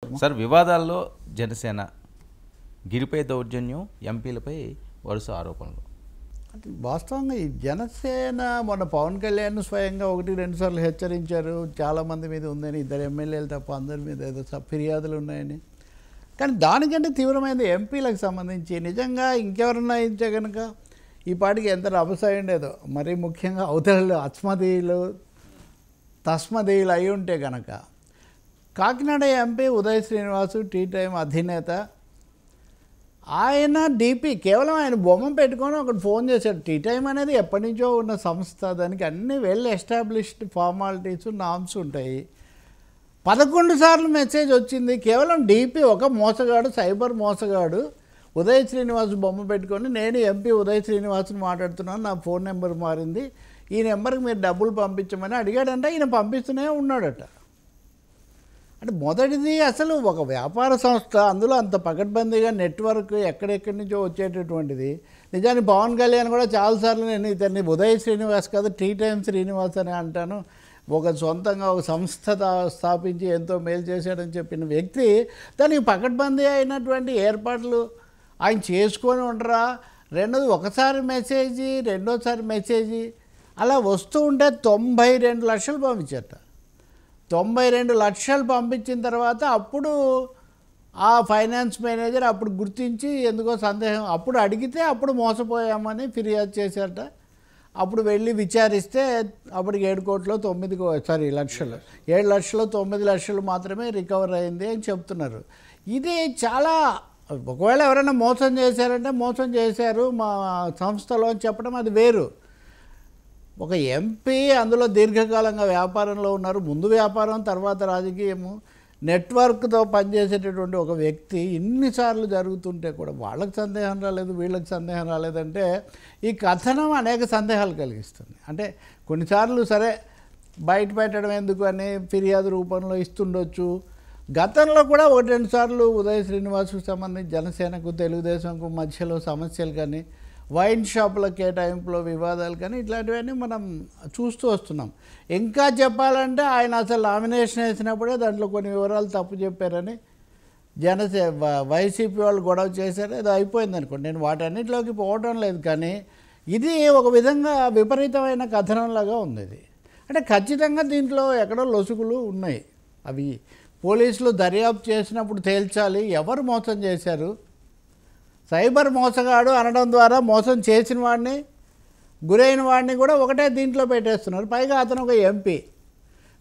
మాట్లాడతాము సార్. వివాదాల్లో జనసేన గిరిపై దౌర్జన్యం, ఎంపీలపై వరుస ఆరోపణలు. అంటే వాస్తవంగా ఈ జనసేన మొన్న పవన్ కళ్యాణ్ స్వయంగా 1-2 సార్లు హెచ్చరించారు, చాలామంది మీద ఉందని, 2 ఎమ్మెల్యేలు తప్ప అందరి మీద ఏదో ఫిర్యాదులు ఉన్నాయని. కానీ దానికంటే తీవ్రమైనది ఎంపీలకు సంబంధించి. నిజంగా ఇంకెవరన్నా ఇచ్చే కనుక ఈ పాటికి ఎంత రభస ఉండేదో. మరీ ముఖ్యంగా అవతల అస్మదీయులు తస్మదీయులు అయి ఉంటే కనుక. Kakinada MP Uday Srinivas tea time అధినేత, ఆయన డీపీ కేవలం ఆయన బొమ్మ పెట్టుకొని ఒకటి ఫోన్ చేశాడు. టీ టైం అనేది ఎప్పటి నుంచో ఉన్న సంస్థ, దానికి అన్ని వెల్ ఎస్టాబ్లిష్డ్ ఫార్మాలిటీస్ నామ్స్ ఉంటాయి. 11 సార్లు మెసేజ్ వచ్చింది. కేవలం డీపీ ఒక మోసగాడు, సైబర్ మోసగాడు ఉదయ్ శ్రీనివాస్ బొమ్మ పెట్టుకొని, నేను ఎంపీ ఉదయ్ శ్రీనివాస్ని మాట్లాడుతున్నాను, నా ఫోన్ నెంబర్ మారింది, ఈ నెంబర్కి మీరు డబ్బులు పంపించమని అడిగాడంటే ఈయన పంపిస్తూనే ఉన్నాడట. అంటే మొదటిది అసలు ఒక వ్యాపార సంస్థ, అందులో అంత పకడ్బందీగా నెట్వర్క్ ఎక్కడెక్కడి నుంచో వచ్చేటటువంటిది. నిజానికి పవన్ కళ్యాణ్ కూడా చాలాసార్లు నేను ఇతన్ని ఉదయ్ శ్రీనివాస్ కాదు టీ టైం శ్రీనివాస్ అని అంటాను, ఒక సొంతంగా ఒక సంస్థ స్థాపించి ఎంతో మేలు చేశాడని చెప్పిన వ్యక్తి దానికి పకడ్బందీ అయినటువంటి ఏర్పాట్లు ఆయన చేసుకొని ఉండరా. రెండోది ఒకసారి మెసేజీ, రెండోసారి మెసేజీ అలా వస్తూ ఉంటే 92 లక్షలు పంపించారట. 92 లక్షలు పంపించిన తర్వాత అప్పుడు ఆ ఫైనాన్స్ మేనేజర్ అప్పుడు గుర్తించి ఎందుకో సందేహం, అప్పుడు అడిగితే అప్పుడు మోసపోయామని ఫిర్యాదు చేశారట. అప్పుడు వెళ్ళి విచారిస్తే అప్పటికి 7 లక్షలు 9 లక్షలు మాత్రమే రికవర్ అయింది అని చెప్తున్నారు. ఇది చాలా, ఒకవేళ ఎవరైనా మోసం చేశారంటే మోసం చేశారు మా సంస్థలో అని చెప్పడం అది వేరు. ఒక ఎంపీ అందులో దీర్ఘకాలంగా వ్యాపారంలో ఉన్నారు, ముందు వ్యాపారం తర్వాత రాజకీయము, నెట్వర్క్తో పనిచేసేటటువంటి ఒక వ్యక్తి ఇన్నిసార్లు జరుగుతుంటే కూడా వాళ్ళకి సందేహం రాలేదు, వీళ్ళకి సందేహం రాలేదంటే ఈ కథనం అనేక సందేహాలు కలిగిస్తుంది. అంటే కొన్నిసార్లు సరే బయట పెట్టడం ఎందుకు అని ఫిర్యాదు రూపంలో ఇస్తుండొచ్చు. గతంలో కూడా 1-2 సార్లు ఉదయ్ శ్రీనివాస్కు సంబంధించి జనసేనకు తెలుగుదేశంకు మధ్యలో సమస్యలు కానీ, వైన్ షాపుల కేటాయింపులో వివాదాలు కానీ ఇట్లాంటివన్నీ మనం చూస్తూ వస్తున్నాం. ఇంకా చెప్పాలంటే ఆయన అసలు నామినేషన్ వేసినప్పుడే దాంట్లో కొన్ని వివరాలు తప్పు చెప్పారని వైసీపీ వాళ్ళు గొడవ చేశారు, ఏదో అయిపోయింది అనుకోండి. నేను వాటన్నిటిలోకి పోవడం లేదు, కానీ ఇది ఒక విధంగా విపరీతమైన కథనంలాగా ఉంది. ఇది అంటే ఖచ్చితంగా దీంట్లో ఎక్కడో లొసుగులు ఉన్నాయి. అవి పోలీసులు దర్యాప్తు చేసినప్పుడు తేల్చాలి ఎవరు మోసం చేశారు. సైబర్ మోసగాడు అనడం ద్వారా మోసం చేసిన వాడిని, గురైన వాడిని కూడా ఒకటే దీంట్లో పెట్టేస్తున్నారు. పైగా అతను ఒక ఎంపీ.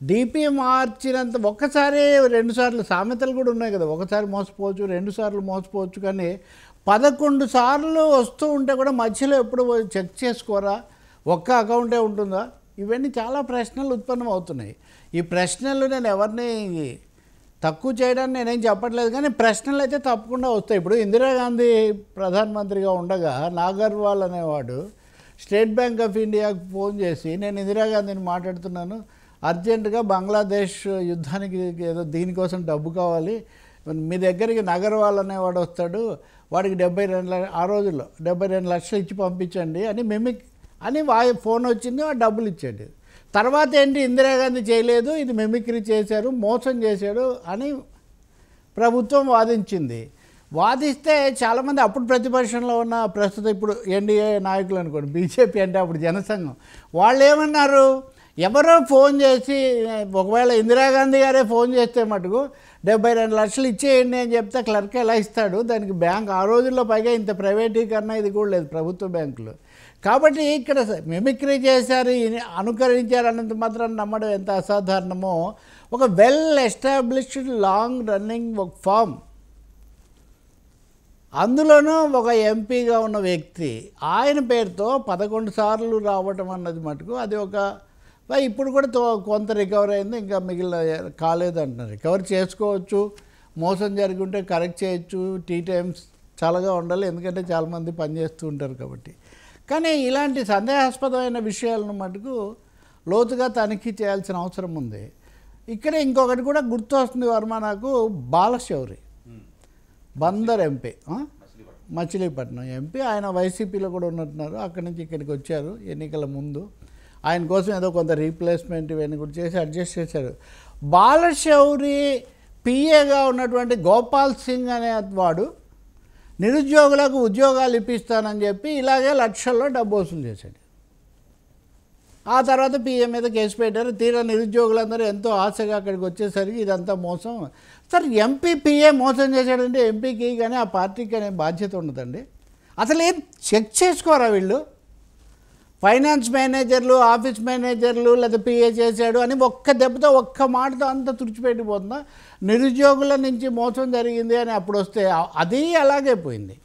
డీపీ మార్చినంత ఒక్కసారి 2 సార్లు సామెతలు కూడా ఉన్నాయి కదా, ఒకసారి మోసపోవచ్చు 2 సార్లు మోసపోవచ్చు, కానీ 11 సార్లు వస్తూ ఉంటే కూడా మధ్యలో ఎప్పుడు చెక్ చేసుకోరా, ఒక్క అకౌంటే ఉంటుందా? ఇవన్నీ చాలా ప్రశ్నలు ఉత్పన్నం అవుతున్నాయి. ఈ ప్రశ్నలు నేను ఎవరిని తక్కువ చేయడానికి నేనేం చెప్పట్లేదు, కానీ ప్రశ్నలు అయితే తప్పకుండా వస్తాయి. ఇప్పుడు ఇందిరాగాంధీ ప్రధానమంత్రిగా ఉండగా నాగర్వాల్ అనేవాడు స్టేట్ బ్యాంక్ ఆఫ్ ఇండియాకు ఫోన్ చేసి, నేను ఇందిరాగాంధీని మాట్లాడుతున్నాను, అర్జెంటుగా బంగ్లాదేశ్ యుద్ధానికి ఏదో దీనికోసం డబ్బు కావాలి, మీ దగ్గరికి నగర్వాల్ అనేవాడు వస్తాడు, వాడికి 72 ఆ రోజుల్లో 72 లక్షలు ఇచ్చి పంపించండి అని అని ఫోన్ వచ్చింది, వాడు డబ్బులు ఇచ్చాడు. తర్వాత ఏంటి, ఇందిరాగాంధీ చేయలేదు, ఇది మిమిక్రీ చేశారు, మోసం చేశాడు అని ప్రభుత్వం వాదించింది. వాదిస్తే చాలామంది అప్పుడు ప్రతిపక్షంలో ఉన్న ప్రస్తుతం ఇప్పుడు ఎన్డీఏ నాయకులు అనుకోండి, బీజేపీ అంటే అప్పుడు జనసంఘం, వాళ్ళు ఏమన్నారు, ఎవరో ఫోన్ చేసి ఒకవేళ ఇందిరాగాంధీ గారే ఫోన్ చేస్తే మటుకు 72 లక్షలు ఇచ్చేయండి అని చెప్తే క్లర్క్ ఎలా ఇస్తాడు, దానికి బ్యాంక్ ఆ రోజుల్లో పైగా ఇంత ప్రైవేటీకరణ ఇది కూడా లేదు ప్రభుత్వ బ్యాంకులు. కాబట్టి ఇక్కడ మిమిక్రీ చేశారు, అనుకరించారు అన్నంత మాత్రం నమ్మడం ఎంత అసాధారణమో. ఒక వెల్ ఎస్టాబ్లిష్డ్ లాంగ్ రన్నింగ్ ఒక ఫామ్, అందులోనూ ఒక ఎంపీగా ఉన్న వ్యక్తి, ఆయన పేరుతో 11 సార్లు రావటం అన్నది మటుకు అది ఒక, ఇప్పుడు కూడా కొంత రికవర్ అయింది, ఇంకా మిగిలిన కాలేదు అంటున్నారు. రికవర్ చేసుకోవచ్చు, మోసం జరిగి ఉంటే కరెక్ట్ చేయొచ్చు, టీ టైమ్స్ చాలాగా ఉండాలి, ఎందుకంటే చాలామంది పనిచేస్తూ ఉంటారు కాబట్టి. కానీ ఇలాంటి సందేహాస్పదమైన విషయాలను మటుకు లోతుగా తనిఖీ చేయాల్సిన అవసరం ఉంది. ఇక్కడ ఇంకొకటి కూడా గుర్తు వస్తుంది వర్మ నాకు, బాలశౌరి బందర్ ఎంపీ, మచిలీపట్నం ఎంపీ, ఆయన వైసీపీలో కూడా ఉన్నట్టున్నారు, అక్కడి నుంచి ఇక్కడికి వచ్చారు ఎన్నికల ముందు. ఆయన కోసం ఏదో కొంత రీప్లేస్మెంట్ ఇవన్నీ కూడా చేసి అడ్జస్ట్ చేశారు. బాలశౌరి పిఏగా ఉన్నటువంటి గోపాల్ సింగ్ అనే వాడు నిరుద్యోగులకు ఉద్యోగాలు ఇప్పిస్తానని చెప్పి ఇలాగే లక్షల్లో డబ్బు వసూలు చేశాడు. ఆ తర్వాత పిఏ మీద కేసు పెట్టారు. తీరా నిరుద్యోగులందరూ ఎంతో ఆశగా అక్కడికి వచ్చేసరికి ఇదంతా మోసం. సార్ ఎంపీ పిఏ మోసం చేశాడంటే ఎంపీకి కానీ ఆ పార్టీకి కానీ బాధ్యత ఉండదండి. అసలు ఏం చెక్ చేసుకోరా వీళ్ళు? ఫైనాన్స్ మేనేజర్లు, ఆఫీస్ మేనేజర్లు లేదా పిఏ చేశాడు అని ఒక్క దెబ్బతో ఒక్క మాటతో అంతా తుడిచిపెట్టిపోతుందా? నిరుద్యోగుల నుంచి మోసం జరిగింది అని అప్పుడు వస్తే అది అలాగే పోయింది.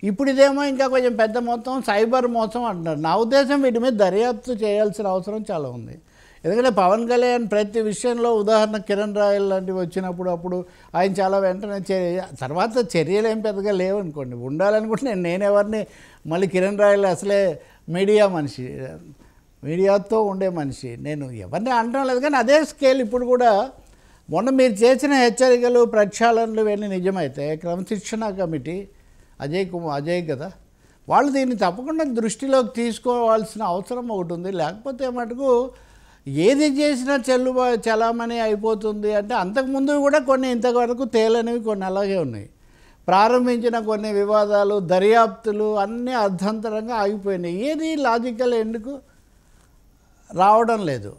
ఇప్పుడు ఇదేమో ఇంకా కొంచెం పెద్ద మొత్తం సైబర్ మోసం అంటున్నారు. నా ఉద్దేశం వీటి మీద దర్యాప్తు చేయాల్సిన అవసరం చాలా ఉంది. ఎందుకంటే పవన్ కళ్యాణ్ ప్రతి విషయంలో ఉదాహరణ కిరణ్ రాయల్ లాంటివి వచ్చినప్పుడు అప్పుడు ఆయన చాలా వెంటనే తర్వాత చర్యలు ఏం పెద్దగా లేవనుకోండి. ఉండాలనుకుంటే నేను ఎవరిని మళ్ళీ కిరణ్ రాయల్ అసలే మీడియా మనిషి, మీడియాతో ఉండే మనిషి, నేను ఎవరిని అనడం లేదు. కానీ అదే స్కేల్ ఇప్పుడు కూడా మొన్న మీరు చేసిన హెచ్చరికలు ప్రక్షాళనలు ఇవన్నీ నిజమైతే క్రమశిక్షణ కమిటీ అజయ్ కదా, వాళ్ళు దీన్ని తప్పకుండా దృష్టిలోకి తీసుకోవాల్సిన అవసరం ఒకటి ఉంది. లేకపోతే మటుకు ఏది చేసినా చలామణి అయిపోతుంది. అంటే అంతకుముందు కూడా కొన్ని ఇంతవరకు తేలనివి కొన్ని అలాగే ఉన్నాయి. ప్రారంభించిన కొన్ని వివాదాలు, దర్యాప్తులు అన్నీ అర్ధంతరంగా ఆగిపోయినాయి. ఏది లాజికల్ ఎందుకు రావడం లేదు.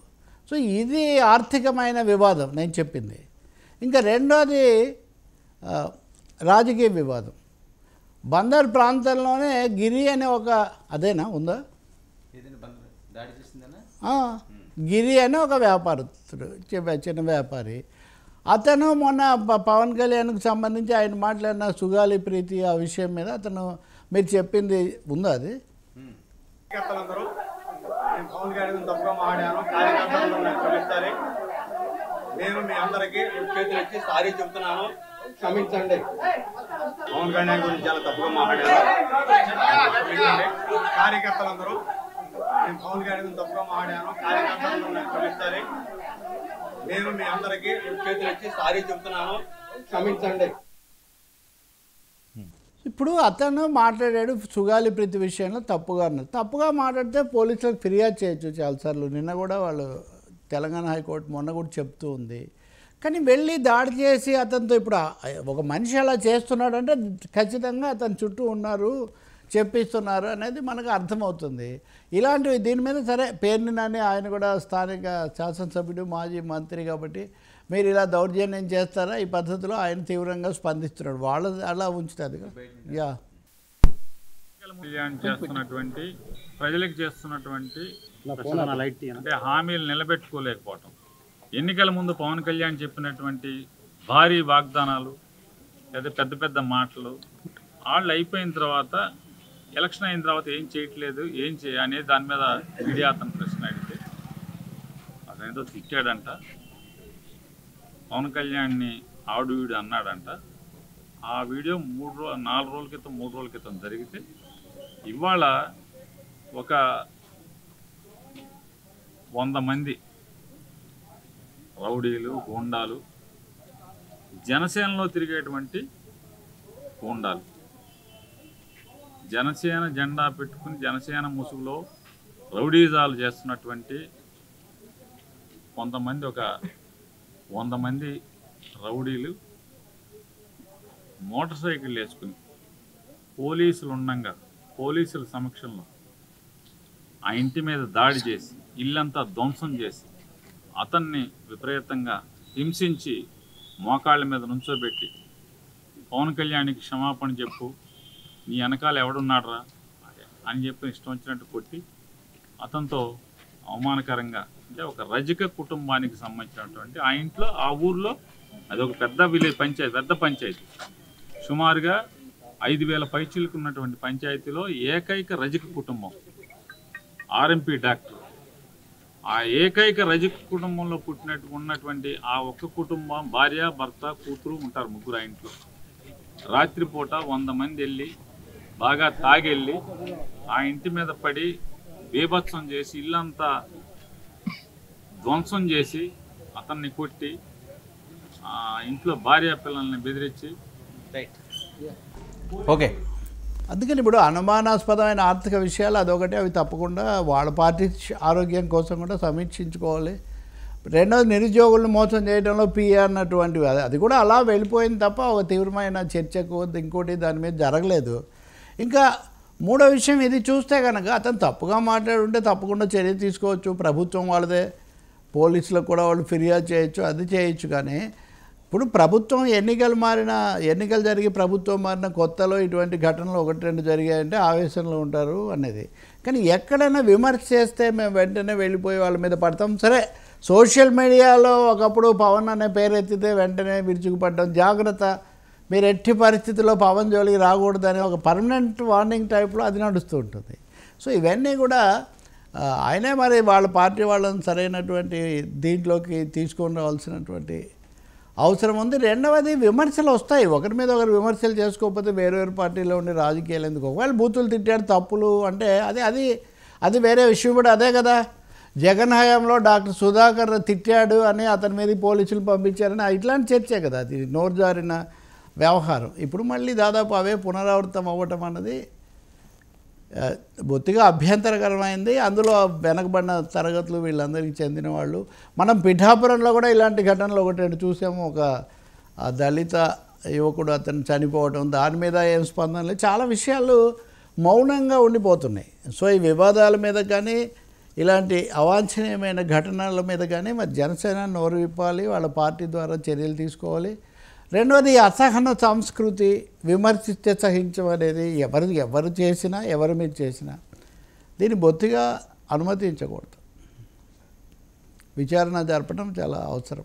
సో ఇది ఆర్థికమైన వివాదం నేను చెప్పింది. ఇంకా రెండోది రాజకీయ వివాదం. బందర్ ప్రాంతంలోనే గిరి అనే ఒక అదేనా ఉందా గిరి అనే ఒక వ్యాపారస్తుడు, చిన్న వ్యాపారి. అతను మొన్న పవన్ కళ్యాణ్కి సంబంధించి ఆయన మాట్లాడిన సుగాలి ప్రీతి ఆ విషయం మీద అతను మీరు చెప్పింది ఉందా? అది పవన్ కళ్యాణ్ తప్పుగా మాట్లాడాను, కార్యకర్తలు నేను మీ అందరికీ చేతులు ఇచ్చి సారీ చెప్తున్నాను, క్షమించండి. పవన్ కళ్యాణ్ గురించి చాలా తప్పుగా మాట్లాడాను, కార్యకర్తలందరూ నేను పవన్ కళ్యాణ్ తప్పుగా మాట్లాడాను, కార్యకర్తలు క్షమించాలి. నేను మీ అందరికీ చేతులు ఇచ్చి సారీ చెప్తున్నాను, క్షమించండి. ఇప్పుడు అతను మాట్లాడాడు సుగాలి ప్రీతి విషయంలో తప్పుగా అన్నారు. తప్పుగా మాట్లాడితే పోలీసులకు ఫిర్యాదు చేయొచ్చు చాలాసార్లు. నిన్న కూడా వాళ్ళు తెలంగాణ హైకోర్టు మొన్న కూడా చెప్తూ ఉంది. కానీ వెళ్ళి దాడి చేసి అతనితో ఇప్పుడు ఒక మనిషి అలా చేస్తున్నాడంటే ఖచ్చితంగా అతని చుట్టూ ఉన్నారు, చెప్పిస్తున్నారు అనేది మనకు అర్థమవుతుంది. ఇలాంటివి దీని మీద సరే పేర్ని నాని ఆయన కూడా స్థానిక శాసనసభ్యుడు మాజీ మంత్రి కాబట్టి మీరు ఇలా దౌర్జన్యం చేస్తారా ఈ పద్ధతిలో ఆయన తీవ్రంగా స్పందిస్తున్నాడు. వాళ్ళు అలా ఉంచుతుంది. యా చేస్తున్నటువంటి ప్రజలకు చేస్తున్నటువంటి అంటే హామీలు నిలబెట్టుకోలేకపోవటం, ఎన్నికల ముందు పవన్ కళ్యాణ్ చెప్పినటువంటి భారీ వాగ్దానాలు లేదా పెద్ద పెద్ద మాటలు వాళ్ళు అయిపోయిన తర్వాత ఎలక్షన్ అయిన తర్వాత ఏం చేయట్లేదు, ఏం అనేది దాని మీద మీడియా అతను ప్రశ్న అడిగితే అతనేదో తిట్టాడంట, పవన్ కళ్యాణ్ని ఆవిడ వీడు అన్నాడంట. ఆ వీడియో 4 రోజుల క్రితం 3 రోజుల క్రితం జరిగితే ఇవాళ ఒక 100 మంది రౌడీలు, గూండాలు, జనసేనలో తిరిగేటువంటి గూండాలు, జనసేన జెండా పెట్టుకుని జనసేన ముసుగులో రౌడీజాలు చేస్తున్నటువంటి కొంతమంది, ఒక 100 మంది రౌడీలు మోటార్ సైకిల్ వేసుకుని పోలీసులు ఉండగా పోలీసుల సమక్షంలో ఆ ఇంటి మీద దాడి చేసి ఇల్లంతా ధ్వంసం చేసి అతన్ని విపరీతంగా హింసించి మోకాళ్ళ మీద నుంచోబెట్టి పవన్ కళ్యాణ్కి క్షమాపణ చెప్పు, నీ వెనకాల ఎవడున్నాడరా అని చెప్పి ఇష్టం వచ్చినట్టు కొట్టి అతనితో అవమానకరంగా, అంటే ఒక రజక కుటుంబానికి సంబంధించినటువంటి ఆ ఇంట్లో ఆ ఊర్లో అదొక పెద్ద విలేజ్ పంచాయతీ, పెద్ద పంచాయతీ, సుమారుగా 5,000 పైచీలకు ఉన్నటువంటి పంచాయతీలో ఏకైక రజక కుటుంబం ఆర్ఎంపీ డాక్టర్. ఆ ఏకైక రజక కుటుంబంలో ఉన్నటువంటి ఆ ఒక్క కుటుంబం భార్య, భర్త, కూతురు ఉంటారు, ముగ్గురు ఆ ఇంట్లో. రాత్రిపూట 100 మంది వెళ్ళి బాగా తాగెళ్ళి ఆ ఇంటి మీద పడి బీభత్సం చేసి ఇల్లంతా ధ్వంసం చేసి అతన్ని కొట్టి ఆ ఇంట్లో భార్య పిల్లల్ని బెదిరించి ఓకే. అందుకని ఇప్పుడు అనుమానాస్పదమైన ఆర్థిక విషయాలు అదొకటి, అవి తప్పకుండా వాళ్ళ పార్టీ ఆరోగ్యం కోసం కూడా సమీక్షించుకోవాలి. రెండోది నిరుద్యోగులను మోసం చేయడంలో పిఏ అన్నటువంటివి అది కూడా అలా వెళ్ళిపోయింది తప్ప ఒక తీవ్రమైన చర్చకు ఇంకోటి దాని మీద జరగలేదు. ఇంకా మూడో విషయం ఇది చూస్తే కనుక అతను తప్పుగా మాట్లాడుంటే తప్పకుండా చర్య తీసుకోవచ్చు, ప్రభుత్వం వాళ్ళదే, పోలీసులకు కూడా వాళ్ళు ఫిర్యాదు చేయొచ్చు, అది చేయొచ్చు. కానీ ఇప్పుడు ప్రభుత్వం ఎన్నికలు జరిగి ప్రభుత్వం మారిన కొత్తలో ఇటువంటి ఘటనలు 1-2 జరిగాయంటే ఆవేశంలో ఉంటారు అనేది. కానీ ఎక్కడైనా విమర్శ చేస్తే మేము వెంటనే వెళ్ళిపోయి వాళ్ళ మీద పడతాం. సరే, సోషల్ మీడియాలో ఒకప్పుడు పవన్ అనే పేరు ఎత్తితే వెంటనే విరుచుకుపడ్డాం, జాగ్రత్త, మీరు ఎట్టి పరిస్థితుల్లో పవన్ జోలికి రాకూడదని ఒక పర్మనెంట్ వార్నింగ్ టైప్లో అది నడుస్తూ ఉంటుంది. సో ఇవన్నీ కూడా ఆయనే మరి వాళ్ళ పార్టీ వాళ్ళని సరైనటువంటి దీంట్లోకి తీసుకొని రావాల్సినటువంటి అవసరం ఉంది. రెండవది, విమర్శలు వస్తాయి, ఒకరి మీద ఒకరు విమర్శలు చేసుకోకపోతే వేరే పార్టీలో ఉండే రాజకీయాలు ఎందుకు? ఒకవేళ బూతులు తిట్టాడు తప్పులు అంటే అది వేరే విషయం కూడా అదే కదా. జగన్ హయాంలో డాక్టర్ సుధాకర్ తిట్టాడు అని అతని మీద పోలీసులు పంపించారని ఇట్లాంటి చర్చే కదా, అది నోరు జారిన వ్యవహారం. ఇప్పుడు మళ్ళీ దాదాపు అవే పునరావృతం అవ్వటం అన్నది బొత్తిగా అభ్యంతరకరమైంది. అందులో వెనకబడిన తరగతులు వీళ్ళందరికీ చెందిన వాళ్ళు. మనం పిఠాపురంలో కూడా ఇలాంటి ఘటనలు 1-2 చూసాము. ఒక దళిత యువకుడు అతను చనిపోవటం, దాని మీద ఏం స్పందన లేదు, చాలా విషయాలు మౌనంగా ఉండిపోతున్నాయి. సో ఈ వివాదాల మీద కానీ ఇలాంటి అవాంఛనీయమైన ఘటనల మీద కానీ మరి జనసేన నోరు విప్పాలి, వాళ్ళ పార్టీ ద్వారా చర్యలు తీసుకోవాలి. రెండవది, అసహన సంస్కృతి, విమర్శిస్తే సహించడం అనేది ఎవరు చేసినా ఎవరి మీద చేసినా దీన్ని బొత్తిగా అనుమతించకూడదు. విచారణ జరపడం చాలా అవసరం.